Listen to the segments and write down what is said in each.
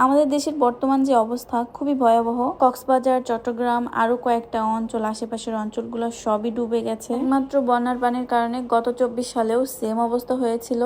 আমাদের দেশের বর্তমান যে অবস্থা খুবই ভয়াবহ। কক্সবাজার, চট্টগ্রাম আরো কয়েকটা অঞ্চল, আশেপাশের অঞ্চলগুলো সবই ডুবে গেছে। মাত্র বন্যার পানির কারণে গত 24 সালেও সেম অবস্থা হয়েছিল।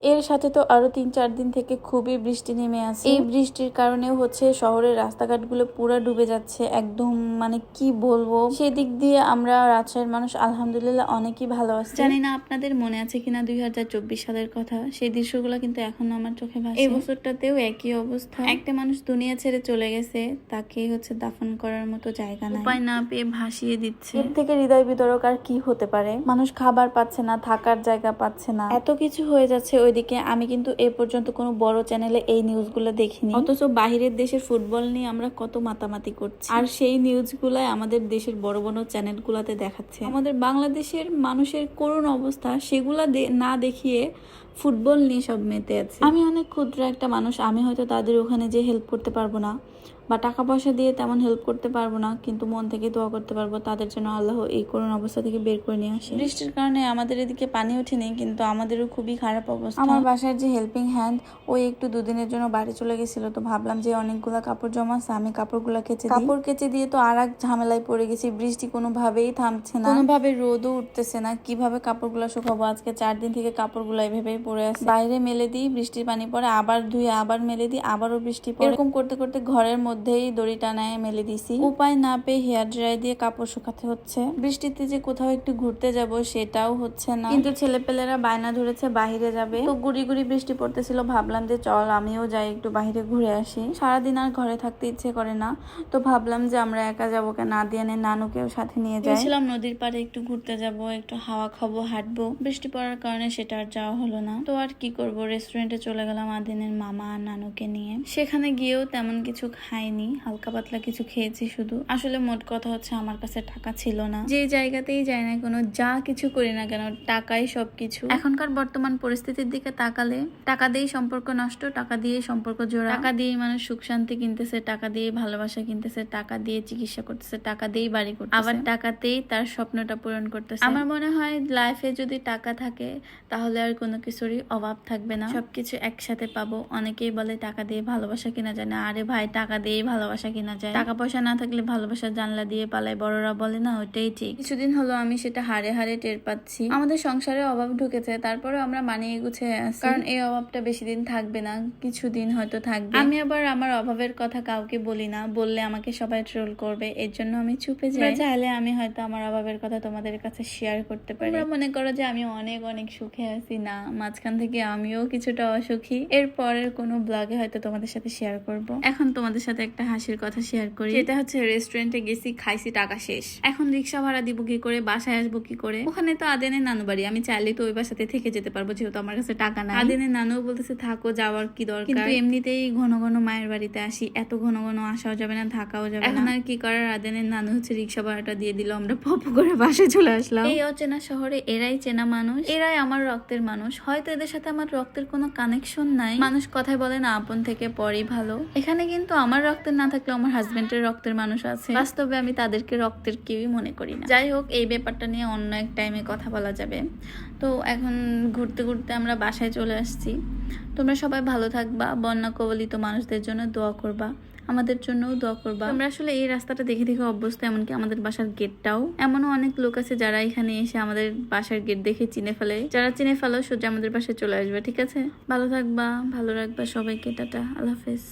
এর সাথে তো আরো 3-4 দিন থেকে খুবই বৃষ্টি নেমে আছে। এই বৃষ্টির কারণেও শহরের রাস্তাঘাটগুলো পুরো ডুবে যাচ্ছে একদম, মানে কি বলবো। সেদিক দিয়ে আমরা রাজশাহীর মানুষ আলহামদুলিল্লাহ অনেকই ভালো আছে। জানি না আপনাদের মনে আছে কিনা 2024 সালের কথা, সেই দৃশ্যগুলো কিন্তু এখনো আমার চোখে ভাসে। এই বছরটাতেও একই অবস্থা। একটা মানুষ দুনিয়া ছেড়ে চলে গেছে, তাকে দাফন করার মতো জায়গা নাই, উপায় না পেয়ে ভাসিয়ে দিচ্ছে। এর থেকে হৃদয় বিতরক আর কি হতে পারে। মানুষ খাবার পাচ্ছে না, থাকার জায়গা পাচ্ছে না, এত কিছু হয়ে যাচ্ছে। ওইদিকে আমি কিন্তু এ পর্যন্ত কোনো বড় চ্যানেলে এই নিউজগুলো দেখিনি, অথচ বাহিরের দেশের ফুটবল নিয়ে আমরা কত মাতামাতি করছি, আর সেই নিউজগুলাই আমাদের দেশের বড় বড় চ্যানেলগুলোতে দেখাচ্ছে। আমাদের বাংলাদেশের মানুষের করুণ অবস্থা সেগুলা না দেখিয়ে ফুটবল নিয়ে সব মেতে আছে। আমি অনেক ক্ষুদ্র একটা মানুষ, আমি হয়তো তাদের ওখানে যে হেল্প করতে পারবো না বা টাকা পয়সা দিয়ে তেমন হেল্প করতে পারবো না, কিন্তু মন থেকে দোয়া করতে পারবো তাদের জন্য আল্লাহ এই করুণ অবস্থা থেকে বের করে নিয়ে আসে। বৃষ্টির কারণে আমাদের এদিকে পানি ওঠেনি, কিন্তু আমাদেরও খুবই খারাপ অবস্থা। আমার বাসার যে হেল্পিং হ্যান্ড, ওই একটু দুদিনের জন্য বাড়ি চলে গেছিল, তো ভাবলাম যে অনেকগুলা কাপড় জমা আছে, আমি কাপড়গুলা কাপড় কেচে দিয়ে তো আর এক ঝামেলায় পড়ে গেছি। বৃষ্টি কোনোভাবেই থামছে না, কোনোভাবে রোদও উঠতেছে না, কিভাবে কাপড়গুলা শুকাবো। আজকে 4 দিন থেকে কাপড়গুলা এভাবেই পড়ে আছে। বাইরে মেলে দিই, বৃষ্টির পানি পড়ে, আবার ধুয়ে আবার মেলে দিই, আবারও বৃষ্টি পড়ে। এরকম করতে করতে ঘরের মধ্যেই দড়ি টানায় মেলে দিছি। উপায় না পেয়ে হেয়ার ড্রাই দিয়ে কাপড় শুকাতে হচ্ছে। বৃষ্টিতে যে কোথাও একটু ঘুরতে যাব সেটাও হচ্ছে না, কিন্তু ছেলেপেলেরা বায়না ধরেছে বাহিরে যাবে। তো গুড়ি গুড়ি বৃষ্টি পড়তেছিল, ভাবলাম যে চল আমিও যাই, একটু বাহিরে ঘুরে আসি। সারাদিন আর ঘরে থাকতে ইচ্ছে করে না, তো ভাবলাম যে আমরা একা যাবো কেন, আদিয়ানে নানুকেও সাথে নিয়ে যাই। ছিলাম নদীর পাড়ে একটু ঘুরতে যাব, একটু হাওয়া খাবো, হাঁটবো। বৃষ্টি পড়ার কারণে সেটা আর যাওয়া হলো না। তো আর কি করব, রেস্টুরেন্টে চলে গেলাম আদিনের মামা আর নানুকে নিয়ে। সেখানে গিয়েও তেমন কিছু খাইনি, হালকা পাতলা কিছু খেয়েছি শুধু। আসলে মোট কথা হচ্ছে আমার কাছে টাকা ছিল না। যে জায়গাতেই যাই না কোনো, যা কিছু করি না কেন, টাকাই সবকিছু। এখনকার বর্তমান পরিস্থিতির দিকে তাকালে টাকা দিয়েই সম্পর্ক নষ্ট, টাকা দিয়েই সম্পর্ক জোড়া, টাকা দিয়েই মানুষ সুখ শান্তি কিনতেছে, টাকা দিয়ে ভালোবাসা কিনতেছে, টাকা দিয়ে চিকিৎসা করতেছে, টাকা দিয়েই বাড়ি করতেছে, আবার টাকাতেই তার স্বপ্নটা পূরণ করতেছে। আমার মনে হয় লাইফে যদি টাকা থাকে তাহলে আর কোনো কিছুরই অভাব থাকবে না, সবকিছু একসাথে পাবো। অনেকেই বলে টাকা দিয়ে ভালোবাসা কিনা যায় না। আরে ভাই, টাকা দিয়েই ভালোবাসা কিনা যায়। টাকা পয়সা না থাকলে ভালোবাসা জানলা দিয়ে পালায়, বড়রা বলে না, ওইটাই ঠিক। কিছুদিন হলো আমি সেটা হারে হারে টের পাচ্ছি। আমাদের সংসারে অভাব ঢুকেছে, তারপরে আমরা মানিয়ে গুছিয়ে আছি, কারণ এই অভাবটা বেশি দিন থাকবে না, কিছুদিন হয়তো থাকবে। আমি আবার আমার অভাবের কথা কাউকে বলি না, বললে আমাকে সবাই ট্রোল করবে, এর জন্য আমি চুপে যাই। চাইলে আমি হয়তো আমার অভাবের কথা তোমাদের কাছে শেয়ার করতে পারি। তোমরা মনে করো যে আমি অনেক অনেক সুখে আছি, না, মাঝখান থেকে আমিও কিছুটা অসুখী। এর পরের কোনো ব্লগে হয়তো তোমাদের সাথে শেয়ার করব। এখন তোমাদের সাথে একটা হাসির কথা শেয়ার করি। এটা হচ্ছে রেস্টুরেন্টে গেছি, খাইছি, টাকা শেষ। এখন রিক্সা ভাড়া দিব কি করে, বাসায় আসবো কি করে? ওখানে তো আদেনের নানু বাড়ি, আমি চাইলে তো ওই বাসাতে থেকে যেতে পারবো, যেহেতু আমার কাছে টাকা নাই। আদেনের নানু বলতেছে থাকো, যাওয়ার কি দরকার, কিন্তু এমনিতেই ঘন ঘন মায়ের বাড়িতে আসি, এত ঘন ঘন আসাও যাবে না, থাকাও যাবে না। এখন আর কি করার, আদেনের নানু রিক্সা ভাড়াটা দিয়ে দিল, আমরা পপু করে বাসায় চলে আসলাম। এই অচেনা শহরে এরাই চেনা মানুষ, এরাই আমার রক্তের মানুষ। হয়তো এদের সাথে আমার রক্তের কোনো কানেকশন নাই। মানুষ কথায় বলে না, আপন থেকে পরই ভালো। এখানে কিন্তু আমার রক্তের না থাকলেও আমার হাজবেন্ডের রক্তের মানুষ আছে। বাস্তবে আমি তাদেরকে রক্তের কেউই মনে করি না। যাই হোক, এই ব্যাপারটা নিয়ে অন্য এক টাইমে কথা বলা যাবে। তো এখন ঘুরতে ঘুরতে আমরা বাসায় চলে আসছি। তোমরা সবাই ভালো থাকবা, বন্যা কবলিত মানুষদের জন্য দোয়া করবা, আমাদের জন্যও দোয়া করবা। আমরা আসলে এই রাস্তাটা দেখে দেখে অভ্যস্ত, এমনকি আমাদের বাসার গেটটাও। এমনও অনেক লোক আছে যারা এখানে এসে আমাদের বাসার গেট দেখে চিনে ফেলে। যারা চিনে ফেলো সোজা আমাদের পাশে চলে আসবে, ঠিক আছে? ভালো থাকবা, ভালো রাখবা সবাইকে, টাটা, আল্লাহ হাফেজ।